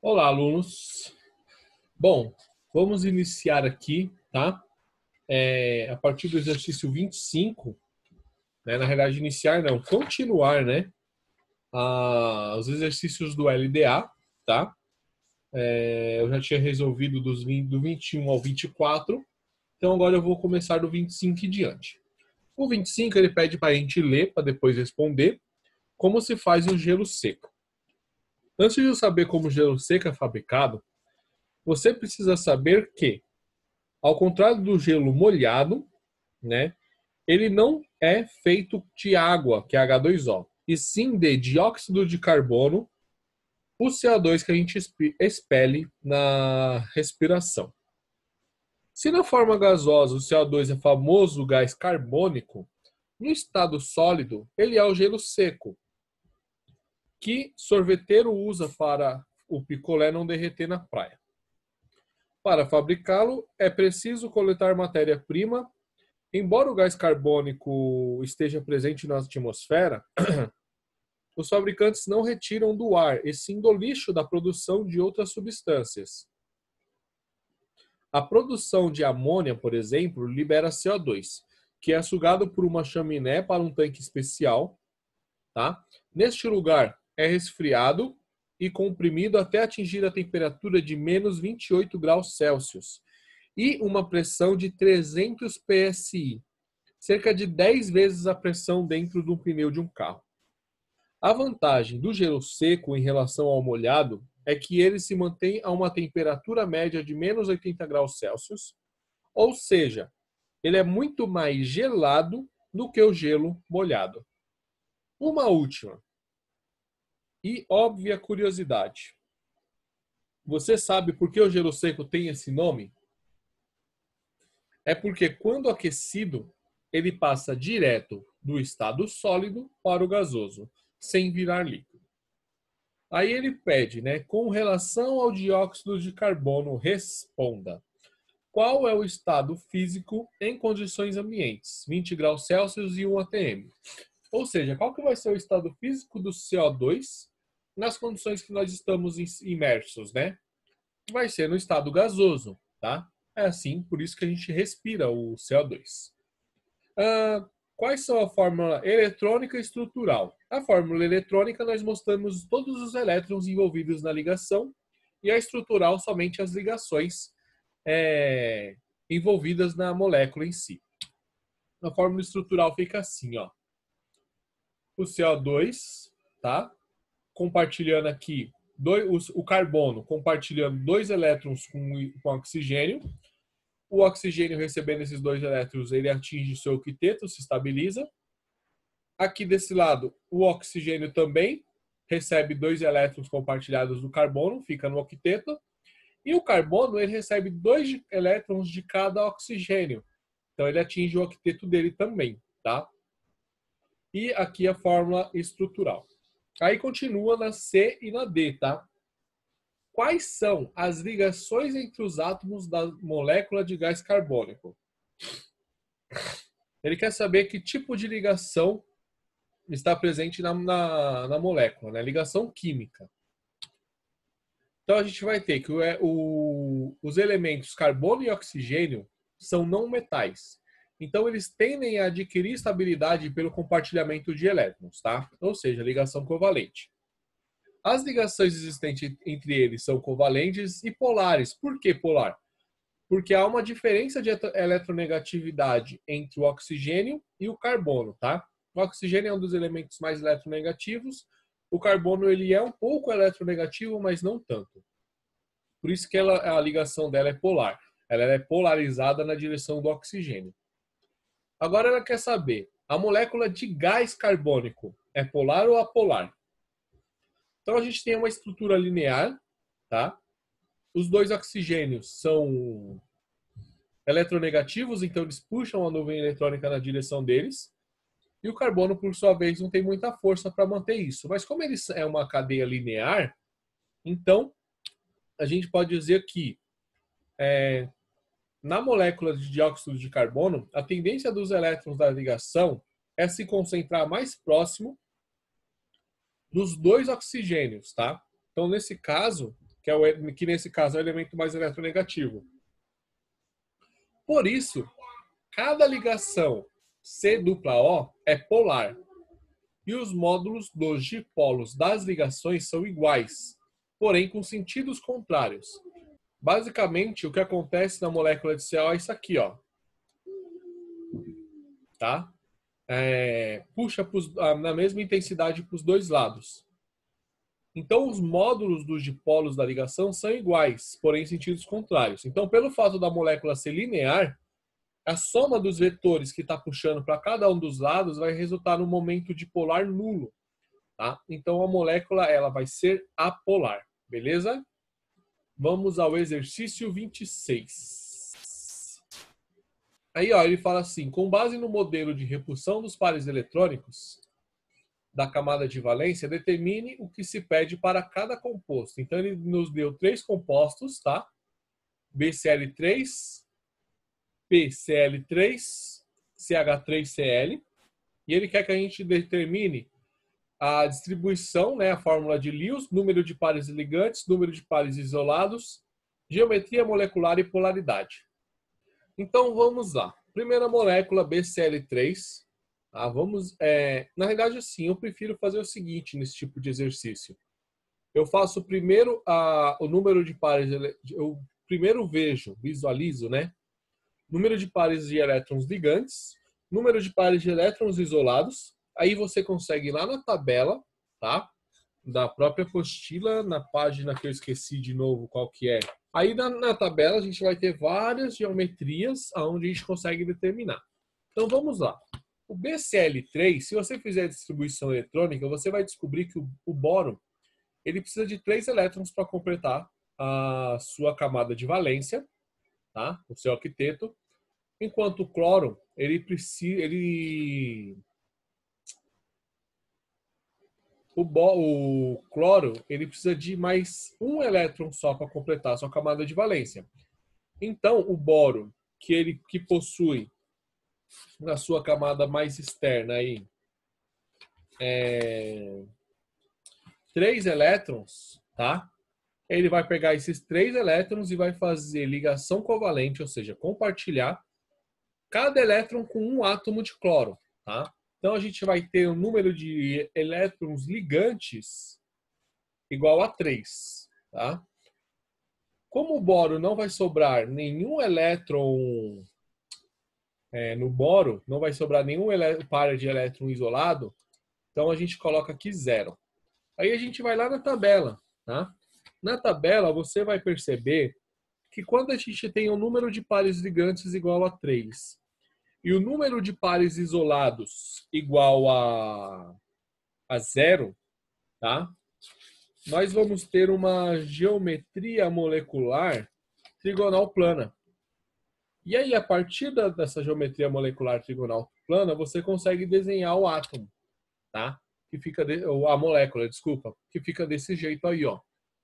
Olá, alunos. Bom, vamos iniciar aqui, tá? A partir do exercício 25, né? Na realidade, iniciar não, continuar, né? Os exercícios do LDA, tá? Eu já tinha resolvido do 21 ao 24, então agora eu vou começar do 25 em diante. O 25 ele pede para a gente ler, para depois responder, como se faz o gelo seco. Antes de eu saber como o gelo seco é fabricado, você precisa saber que, ao contrário do gelo molhado, né, ele não é feito de água, que é H2O, e sim de dióxido de carbono, o CO2 que a gente expele na respiração. Se na forma gasosa o CO2 é famoso gás carbônico, no estado sólido ele é o gelo seco, que sorveteiro usa para o picolé não derreter na praia. Para fabricá-lo, é preciso coletar matéria-prima. Embora o gás carbônico esteja presente na atmosfera, os fabricantes não retiram do ar, e sim do lixo da produção de outras substâncias. A produção de amônia, por exemplo, libera CO2, que é sugado por uma chaminé para um tanque especial. Tá? Neste lugar, é resfriado e comprimido até atingir a temperatura de menos 28 graus Celsius e uma pressão de 300 psi, cerca de 10 vezes a pressão dentro do pneu de um carro. A vantagem do gelo seco em relação ao molhado é que ele se mantém a uma temperatura média de menos 80 graus Celsius, ou seja, ele é muito mais gelado do que o gelo molhado. Uma última e óbvia curiosidade. Você sabe por que o gelo seco tem esse nome? É porque quando aquecido, ele passa direto do estado sólido para o gasoso, sem virar líquido. Aí ele pede, né, com relação ao dióxido de carbono, responda. Qual é o estado físico em condições ambientes? 20 graus Celsius e 1 atm. Ou seja, qual que vai ser o estado físico do CO2 nas condições que nós estamos imersos, né? Vai ser no estado gasoso, tá? É assim, por isso que a gente respira o CO2. Quais são a fórmula eletrônica e estrutural? A fórmula eletrônica nós mostramos todos os elétrons envolvidos na ligação e a estrutural somente as ligações envolvidas na molécula em si. A fórmula estrutural fica assim, ó. O CO2, tá? Compartilhando aqui o carbono, compartilhando 2 elétrons com oxigênio. O oxigênio recebendo esses 2 elétrons, ele atinge seu octeto, se estabiliza. Aqui desse lado, o oxigênio também recebe 2 elétrons compartilhados do carbono, fica no octeto. E o carbono, ele recebe 2 elétrons de cada oxigênio. Então, ele atinge o octeto dele também, tá? E aqui a fórmula estrutural. Aí continua na C e na D, tá? Quais são as ligações entre os átomos da molécula de gás carbônico? Ele quer saber que tipo de ligação está presente na molécula, né? Ligação química. Então a gente vai ter que os elementos carbono e oxigênio são não metais. Então eles tendem a adquirir estabilidade pelo compartilhamento de elétrons, tá? Ou seja, ligação covalente. As ligações existentes entre eles são covalentes e polares. Por que polar? Porque há uma diferença de eletronegatividade entre o oxigênio e o carbono, tá? O oxigênio é um dos elementos mais eletronegativos. O carbono ele é um pouco eletronegativo, mas não tanto. Por isso que a ligação dela é polar. Ela é polarizada na direção do oxigênio. Agora ela quer saber, a molécula de gás carbônico é polar ou apolar? Então a gente tem uma estrutura linear, tá? Os 2 oxigênios são eletronegativos, então eles puxam a nuvem eletrônica na direção deles. E o carbono, por sua vez, não tem muita força para manter isso. Mas como ele é uma cadeia linear, então a gente pode dizer que na molécula de dióxido de carbono, a tendência dos elétrons da ligação é se concentrar mais próximo dos 2 oxigênios, tá? Então, nesse caso, que nesse caso é o elemento mais eletronegativo. Por isso, cada ligação C-O é polar. E os módulos dos dipolos das ligações são iguais, porém com sentidos contrários. Basicamente, o que acontece na molécula de Ca é isso aqui, ó. Tá? Puxa na mesma intensidade para os dois lados. Então, os módulos dos dipolos da ligação são iguais, porém em sentidos contrários. Então, pelo fato da molécula ser linear, a soma dos vetores que está puxando para cada um dos lados vai resultar no momento dipolar nulo. Tá? Então, a molécula ela vai ser apolar. Beleza? Vamos ao exercício 26. Aí, ó, ele fala assim, com base no modelo de repulsão dos pares eletrônicos da camada de valência, determine o que se pede para cada composto. Então, ele nos deu 3 compostos, tá? BCl3, PCl3, CH3Cl. E ele quer que a gente determine a distribuição, né, a fórmula de Lewis, número de pares ligantes, número de pares isolados, geometria molecular e polaridade. Então, vamos lá. Primeira molécula, BCl3. Tá? Na realidade, assim, eu prefiro fazer o seguinte nesse tipo de exercício. Eu faço primeiro o número de pares, eu primeiro visualizo, né? Número de pares de elétrons ligantes, número de pares de elétrons isolados. Aí você consegue ir lá na tabela, tá? Da própria apostila, na página que eu esqueci de novo qual que é. Aí na tabela a gente vai ter várias geometrias onde a gente consegue determinar. Então vamos lá. O BCl3, se você fizer a distribuição eletrônica, você vai descobrir que o boro ele precisa de 3 elétrons para completar a sua camada de valência, tá? O seu octeto. Enquanto o cloro, o cloro ele precisa de mais um elétron só para completar a sua camada de valência. Então, o boro, que possui na sua camada mais externa aí, 3 elétrons, tá? Ele vai pegar esses 3 elétrons e vai fazer ligação covalente, ou seja, compartilhar cada elétron com um átomo de cloro, tá? Então a gente vai ter um número de elétrons ligantes igual a 3, tá? Como o boro não vai sobrar nenhum elétron no boro, não vai sobrar nenhum par de elétron isolado, então a gente coloca aqui 0. Aí a gente vai lá na tabela, tá? Na tabela você vai perceber que quando a gente tem um número de pares ligantes igual a 3 e o número de pares isolados igual a 0, tá? Nós vamos ter uma geometria molecular trigonal plana. E aí, a partir dessa geometria molecular trigonal plana, você consegue desenhar o átomo, tá? Que fica a molécula, desculpa, que fica desse jeito aí, ó,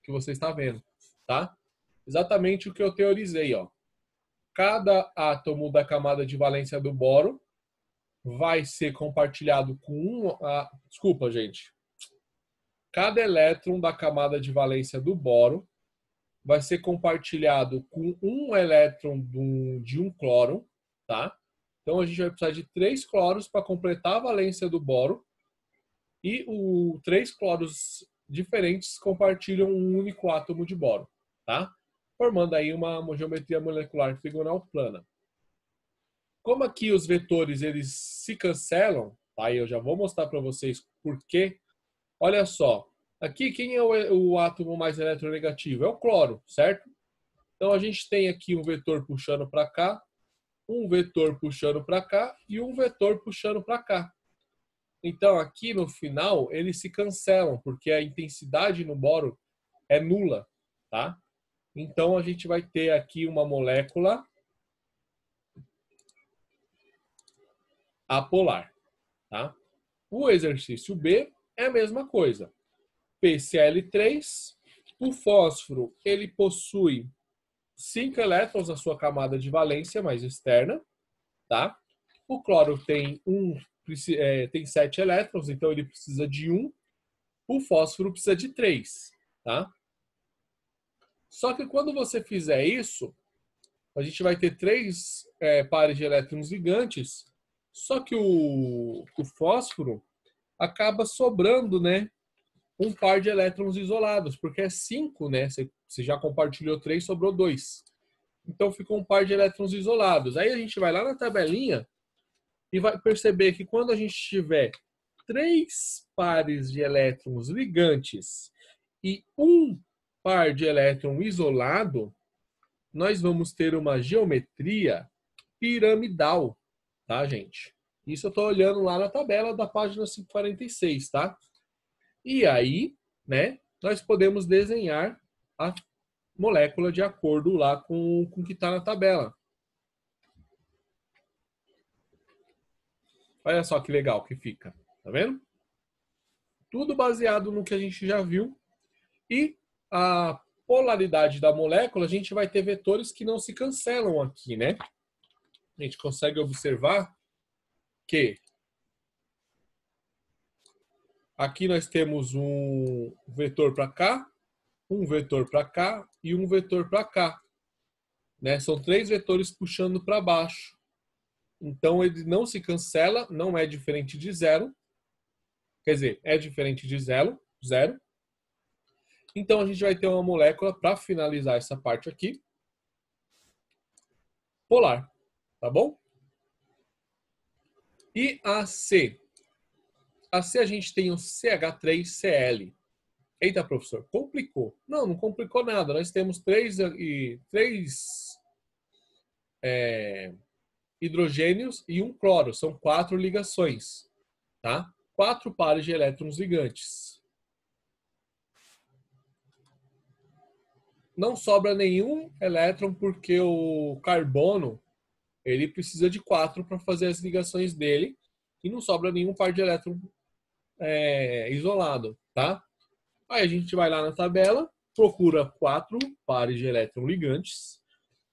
que você está vendo, tá? Exatamente o que eu teorizei, ó. Cada átomo da camada de valência do boro vai ser compartilhado com desculpa, gente. Cada elétron da camada de valência do boro vai ser compartilhado com um elétron de um cloro, tá? Então a gente vai precisar de 3 cloros para completar a valência do boro e 3 cloros diferentes compartilham um único átomo de boro, tá? Formando aí uma geometria molecular trigonal plana. Como aqui os vetores eles se cancelam, tá? Eu já vou mostrar para vocês por quê. Olha só, aqui quem é o átomo mais eletronegativo? É o cloro, certo? Então a gente tem aqui um vetor puxando para cá, um vetor puxando para cá e um vetor puxando para cá. Então aqui no final eles se cancelam, porque a intensidade no boro é nula, tá? Então a gente vai ter aqui uma molécula apolar, tá? O exercício B é a mesma coisa. PCl3, o fósforo ele possui 5 elétrons na sua camada de valência mais externa, tá? O cloro tem 7 elétrons, então ele precisa de 1. O fósforo precisa de 3, tá? Só que quando você fizer isso, a gente vai ter 3 pares de elétrons ligantes, só que o fósforo acaba sobrando, né, um par de elétrons isolados, porque é 5, né? Você já compartilhou 3, sobrou 2. Então ficou um par de elétrons isolados. Aí a gente vai lá na tabelinha e vai perceber que quando a gente tiver 3 pares de elétrons ligantes e um par de elétron isolado, nós vamos ter uma geometria piramidal, tá, gente? Isso eu estou olhando lá na tabela da página 546, tá? E aí, né, nós podemos desenhar a molécula de acordo lá com o que está na tabela. Olha só que legal que fica, tá vendo? Tudo baseado no que a gente já viu. E a polaridade da molécula, a gente vai ter vetores que não se cancelam aqui, né? A gente consegue observar que aqui nós temos um vetor para cá, um vetor para cá e um vetor para cá. Né? São 3 vetores puxando para baixo. Então ele não se cancela, não é diferente de zero. Quer dizer, é diferente de zero. Então a gente vai ter uma molécula, para finalizar essa parte aqui, polar. Tá bom? E a C? A C a gente tem o CH3Cl. Eita, professor, complicou. Não, não complicou nada. Nós temos 3 hidrogênios e um cloro. São 4 ligações. Tá? 4 pares de elétrons ligantes. Não sobra nenhum elétron porque o carbono ele precisa de 4 para fazer as ligações dele e não sobra nenhum par de elétron isolado, tá? Aí a gente vai lá na tabela, procura 4 pares de elétron ligantes,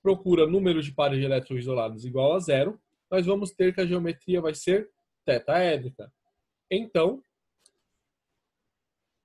procura número de pares de elétrons isolados igual a 0, nós vamos ter que a geometria vai ser tetraédrica. Então,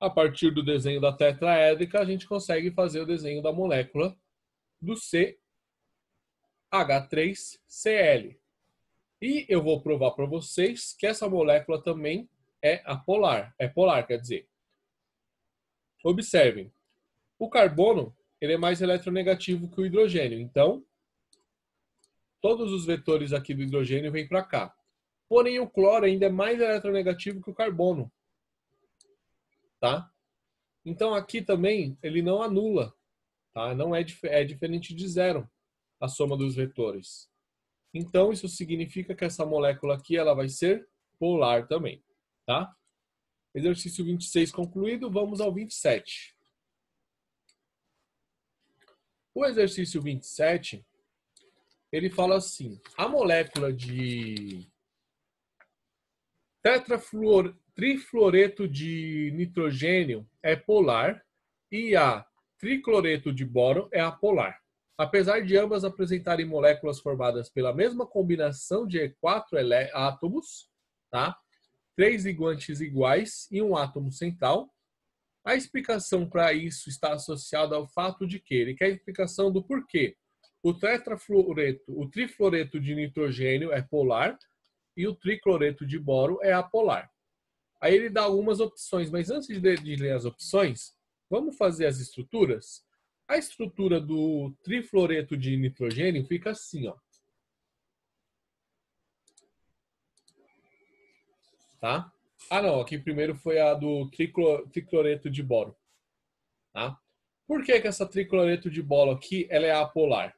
a partir do desenho da tetraédrica, a gente consegue fazer o desenho da molécula do CH3Cl. E eu vou provar para vocês que essa molécula também é apolar. É polar, quer dizer. Observem. O carbono ele é mais eletronegativo que o hidrogênio. Então, todos os vetores aqui do hidrogênio vêm para cá. Porém, o cloro ainda é mais eletronegativo que o carbono. Tá? Então, aqui também ele não anula. Tá? Não é diferente de zero a soma dos vetores. Então, isso significa que essa molécula aqui ela vai ser polar também. Tá? Exercício 26 concluído, vamos ao 27. O exercício 27, ele fala assim, a molécula de trifluoreto de nitrogênio é polar e a tricloreto de boro é apolar. Apesar de ambas apresentarem moléculas formadas pela mesma combinação de 4 átomos, tá? 3 ligantes iguais e um átomo central, a explicação para isso está associada ao fato de que ele quer a explicação do porquê o trifluoreto de nitrogênio é polar e o tricloreto de boro é apolar. Aí ele dá algumas opções, mas antes de ler as opções, vamos fazer as estruturas? A estrutura do trifluoreto de nitrogênio fica assim, ó. Tá? Ah, não, aqui primeiro foi a do tricloreto de boro. Tá? Por que essa tricloreto de boro aqui ela é apolar?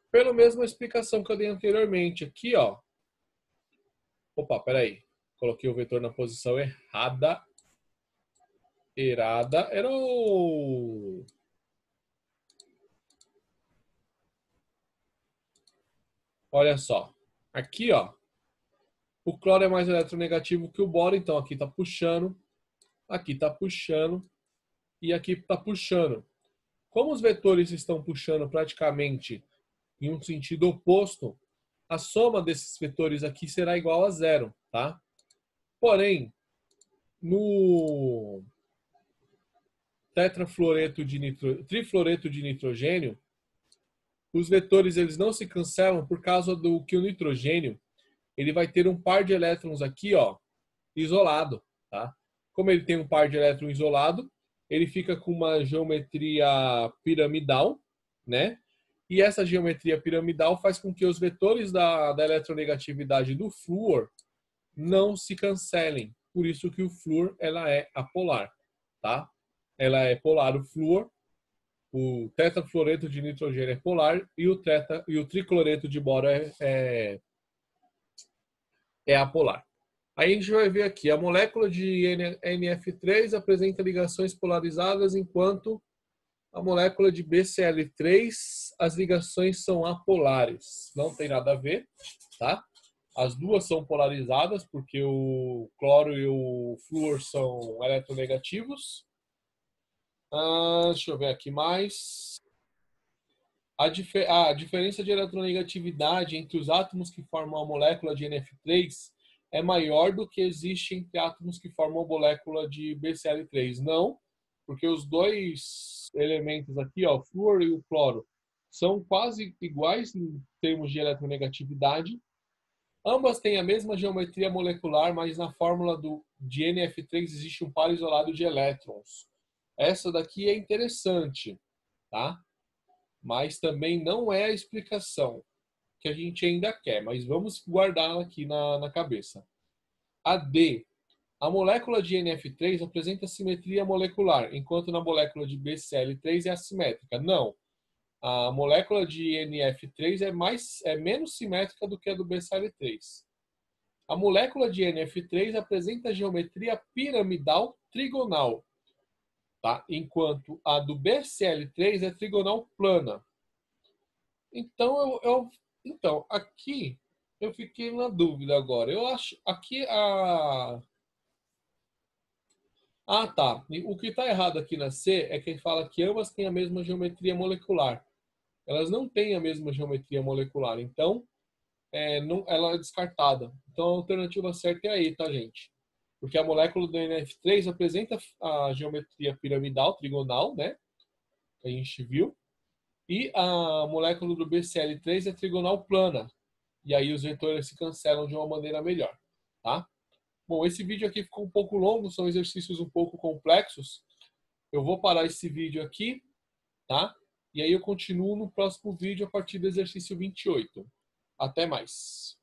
Pela mesma explicação que eu dei anteriormente. Aqui, ó. Opa, peraí. Coloquei o vetor na posição errada. Errou. Olha só. Aqui, ó. O cloro é mais eletronegativo que o boro, então aqui está puxando, aqui está puxando e aqui está puxando. Como os vetores estão puxando praticamente em um sentido oposto, a soma desses vetores aqui será igual a 0, tá? Porém, trifluoreto de nitrogênio, os vetores eles não se cancelam por causa do que o nitrogênio ele vai ter um par de elétrons aqui, ó, isolado, tá? Como ele tem um par de elétrons isolado, ele fica com uma geometria piramidal, né? E essa geometria piramidal faz com que os vetores da eletronegatividade do flúor não se cancelem. Por isso que o flúor ela é apolar, tá? Ela é polar o flúor, o tetrafluoreto de nitrogênio é polar e o tricloreto de boro é apolar. Aí a gente vai ver aqui, a molécula de NF3 apresenta ligações polarizadas, enquanto a molécula de BCl3, as ligações são apolares. Não tem nada a ver, tá? As duas são polarizadas, porque o cloro e o flúor são eletronegativos. Deixa eu ver aqui mais. A diferença de eletronegatividade entre os átomos que formam a molécula de NF3 é maior do que existe entre átomos que formam a molécula de BCl3. Não, porque os dois elementos aqui, ó, o flúor e o cloro, são quase iguais em termos de eletronegatividade. Ambas têm a mesma geometria molecular, mas na fórmula de NF3 existe um par isolado de elétrons. Essa daqui é interessante, tá? Mas também não é a explicação que a gente ainda quer, mas vamos guardá-la aqui na cabeça. A D. A molécula de NF3 apresenta simetria molecular, enquanto na molécula de BCl3 é assimétrica. Não. A molécula de NF3 é menos simétrica do que a do BCl3. A molécula de NF3 apresenta geometria piramidal trigonal, tá? Enquanto a do BCl3 é trigonal plana. Então, então, aqui eu fiquei na dúvida agora. Eu acho aqui a... Ah, tá. O que está errado aqui na C é que ele fala que ambas têm a mesma geometria molecular. Elas não têm a mesma geometria molecular. Então, ela é descartada. Então, a alternativa certa é aí, tá, gente? Porque a molécula do NF3 apresenta a geometria piramidal, trigonal, né? Que a gente viu. E a molécula do BCl3 é trigonal plana. E aí os vetores se cancelam de uma maneira melhor, tá? Bom, esse vídeo aqui ficou um pouco longo, são exercícios um pouco complexos. Eu vou parar esse vídeo aqui, tá? E aí eu continuo no próximo vídeo a partir do exercício 28. Até mais.